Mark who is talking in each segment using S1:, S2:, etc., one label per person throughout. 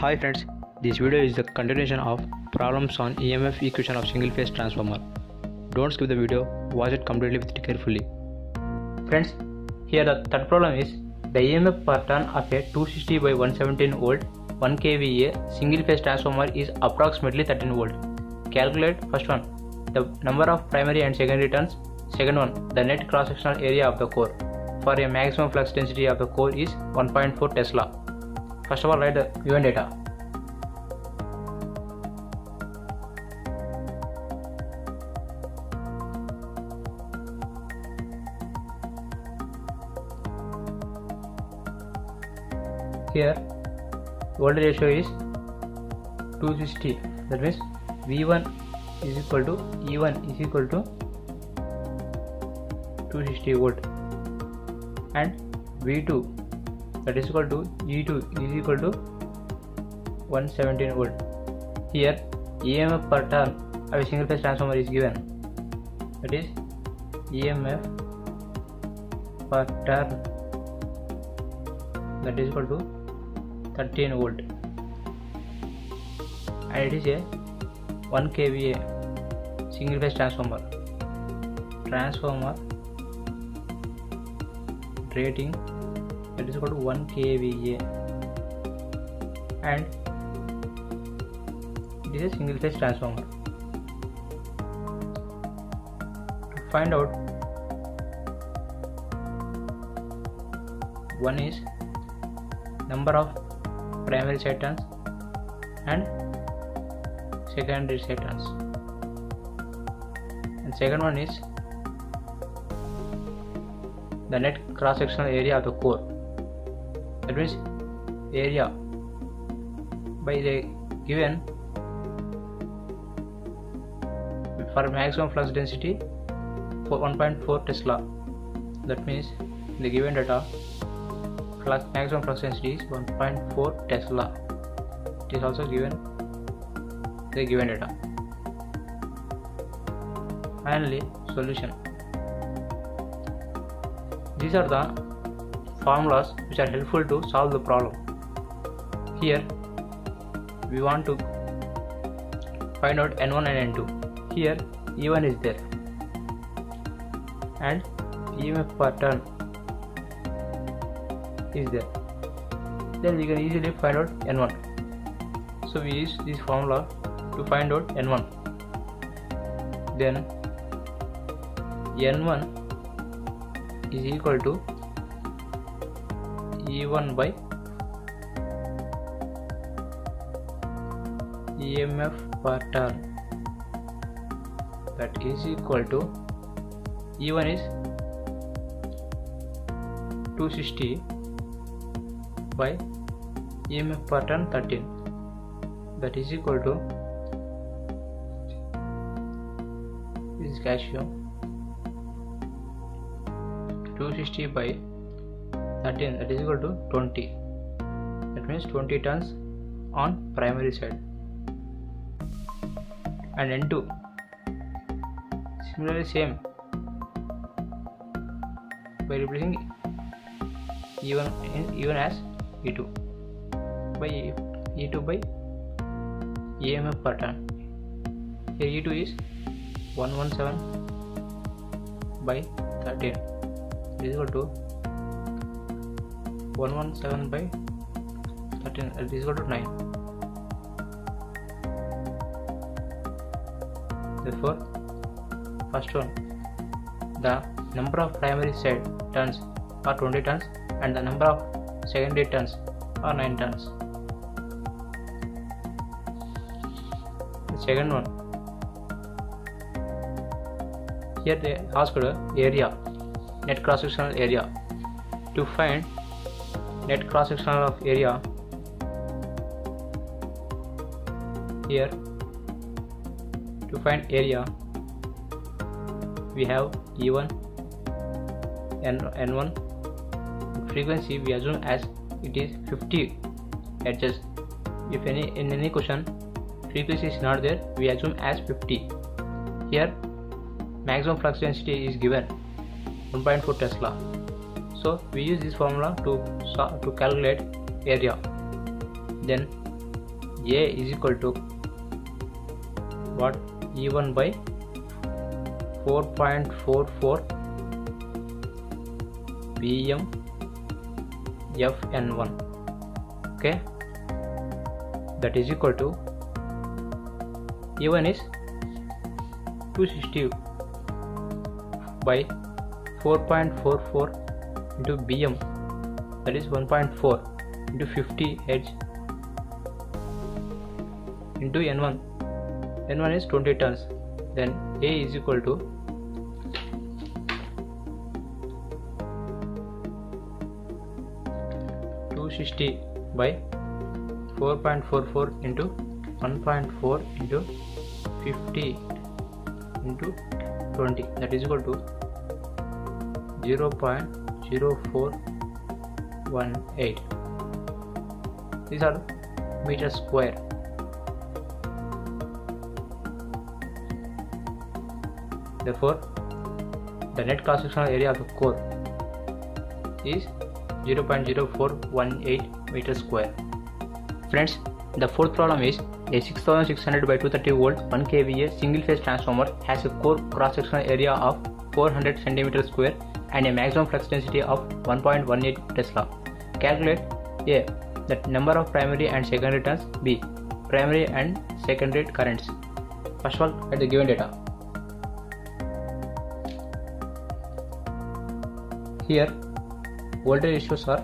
S1: Hi friends, this video is the continuation of problems on EMF equation of single phase transformer. Don't skip the video, watch it completely with carefully. Friends, here the third problem is the EMF per turn of a 260 by 117 volt 1 kVA single phase transformer is approximately 13 volt. Calculate first one the number of primary and secondary turns, second one the net cross sectional area of the core. For a maximum flux density of the core is 1.4 Tesla. First of all, write the given data. Here, voltage ratio is 260. That means V1 is equal to E1 is equal to 260 volt, and V2 that is equal to E2 is equal to 117 volt. Here EMF per turn of a single phase transformer is given, that is EMF per turn that is equal to 13 volt, and it is a 1 kVA single phase transformer rating that is equal to 1 kVA, and it is a single phase transformer. To find out, one is number of primary side turns and secondary side turns, and second one is the net cross sectional area of the core. That means area by the given for maximum flux density for 1.4 Tesla. That means the given data maximum flux density is 1.4 Tesla. It is also given the given data. Finally, solution. These are the formulas which are helpful to solve the problem. Here we want to find out N1 and N2. Here E1 is there and EMF per turn is there. Then we can easily find out N1. So we use this formula to find out N1. Then N1 is equal to E1 by EMF per turn, that is equal to E1 is 260 by EMF per turn 13, that is equal to, this is ratio 260 by 13, that is equal to 20. That means 20 turns on primary side. And N2 similarly same, by replacing E1 as E2 by E2 by EMF per turn. Here E2 is 117 by 13, it is equal to 117 by 13, it is equal to 9. Therefore, first one, the number of primary side turns are 20 turns and the number of secondary turns are 9 turns. The second one, here they asked area, net cross sectional area. To find net cross sectional of area, here to find area we have E1 and N1. Frequency we assume as it is 50 Hz. If in any question frequency is not there, we assume as 50. Here maximum flux density is given 1.4 Tesla. So we use this formula to calculate area. Then A is equal to what? E1 by 4.44 Bm Fn1. Okay, that is equal to E1 is 260 by 4.44 into Bm, that is 1.4 into 50 Hz into N1. N1 is 20 tons. Then A is equal to 260 by 4.44 into 1.4 into 50 into 20, that is equal to 0.0418. These are meters square. Therefore, the net cross-sectional area of the core is 0.0418 meters square. Friends, the fourth problem is a 6600 by 230 volt 1 kVA single phase transformer has a core cross-sectional area of 400 cm square and a maximum flux density of 1.18 Tesla. Calculate A. The number of primary and secondary turns. B. Primary and secondary currents. First of all, at the given data. Here, voltage ratios are,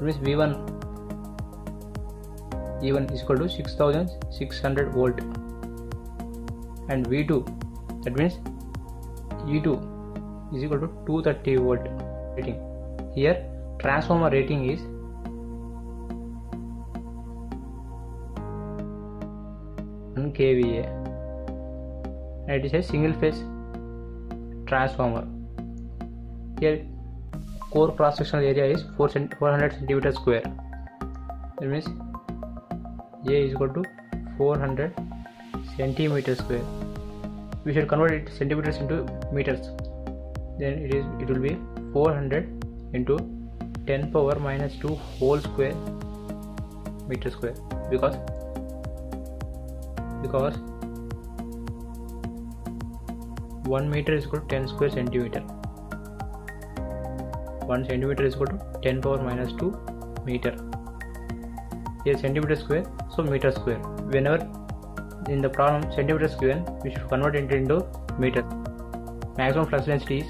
S1: means V1 E1 is equal to 6600 volt, and V2, that means E2 is equal to 230 volt rating. Here, transformer rating is 1 kVA and it is a single phase transformer. Here, core cross sectional area is 400 cm square. That means A is equal to 400 cm square. We should convert it centimeters into meters. Then it will be 400 into 10 power minus 2 whole square meter square, because 1 meter is equal to 10 square centimeter. 1 centimeter is equal to 10 power minus 2 meter. Here centimeter square, so meter square. Whenever in the problem centimeter is given, we should convert it into meter. Maximum flux density is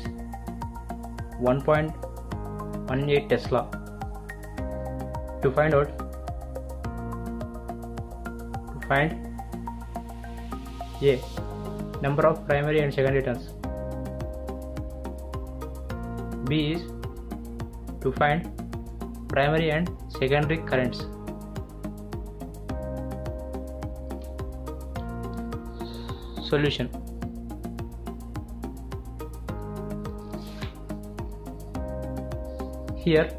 S1: 1.18 Tesla. To find A, number of primary and secondary turns. B is to find primary and secondary currents. Solution. Here,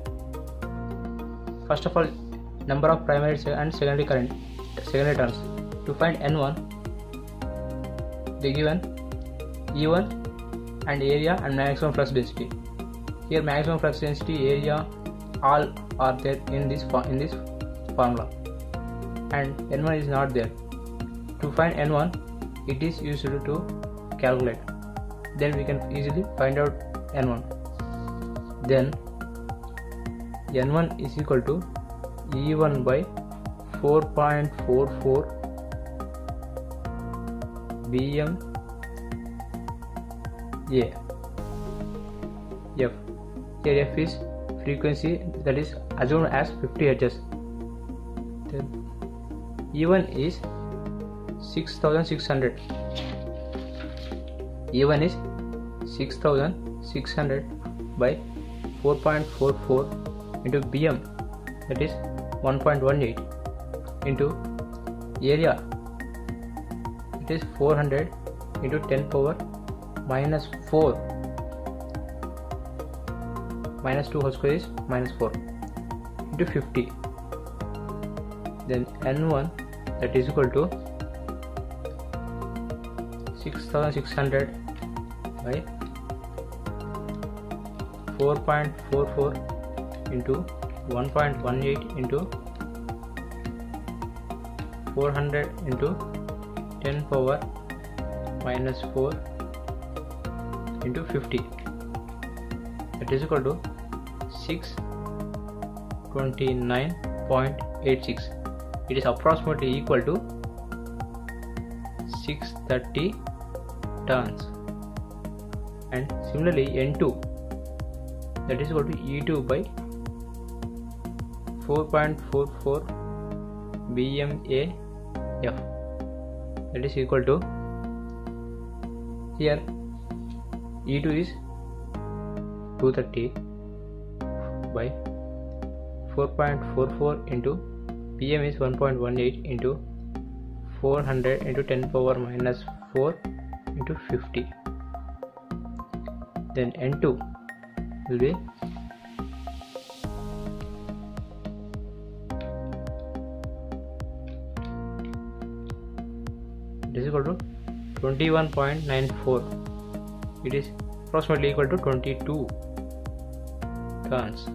S1: first of all, number of primary and secondary turns. To find N1, they given E1 and area and maximum flux density. Here maximum flux density, area, all are there in this formula, and N1 is not there. To find N1, it is used to calculate. Then we can easily find out N1. Then N1 is equal to E1 by 4.44 Bm A F. Here F is frequency, that is assumed as 50 Hz. Then E1 is 6600. E1 is 6600 by 4.44 into Bm, that is 1.18 into area, it is 400 into 10 power minus 4 minus 2 whole square is minus 4 into 50. Then N1, that is equal to 6600 by 4.44 into 1.18 into 400 into 10 power minus 4 into 50, that is equal to 629.86. It is approximately equal to 630 turns. And similarly N2, that is equal to E2 by 4.44 BMAF, that is equal to, here E2 is 230 by 4.44 into PM is 1.18 into 400 into 10 power minus 4 into 50. Then N2 will be it is equal to 21.94. It is approximately equal to 22 turns.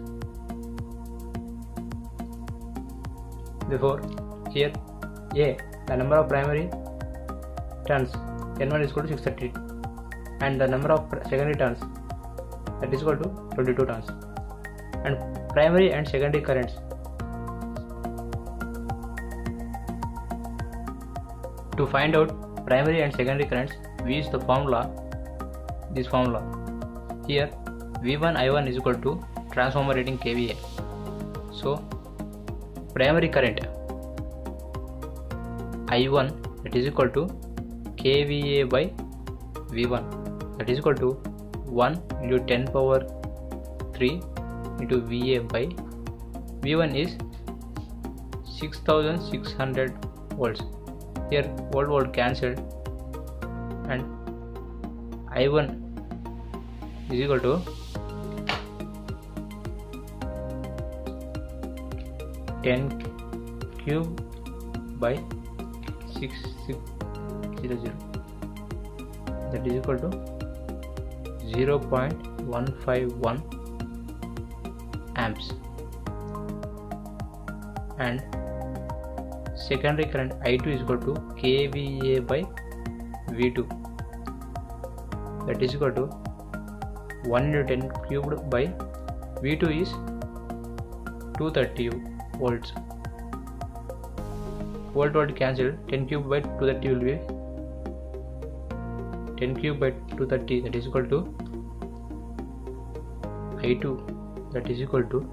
S1: Therefore, here A, the number of primary turns N1 is equal to 630, and the number of secondary turns, that is equal to 22 turns. And primary and secondary currents, to find out primary and secondary currents, we use the formula, this formula. Here V1 I1 is equal to transformer rating kVA. So primary current I1, that is equal to kVA by V1, that is equal to 1 into 10 power 3 into VA by V1 is 6600 volts. Here volt cancelled, and I1 is equal to 10 cube by 6600, that is equal to 0.151 amps. And secondary current I2 is equal to kVA by V2, that is equal to 1 into 10 cubed by V2 is 230 volts. Volt cancelled, 10 cubed by 230 will be 10 cubed by 230, that is equal to I2, that is equal to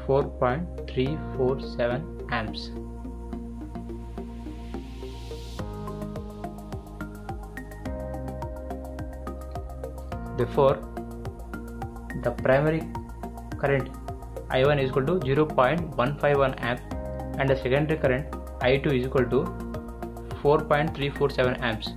S1: 4.347 amps. Therefore, the primary current I1 is equal to 0.151 amp, and the secondary current I2 is equal to 4.347 amps.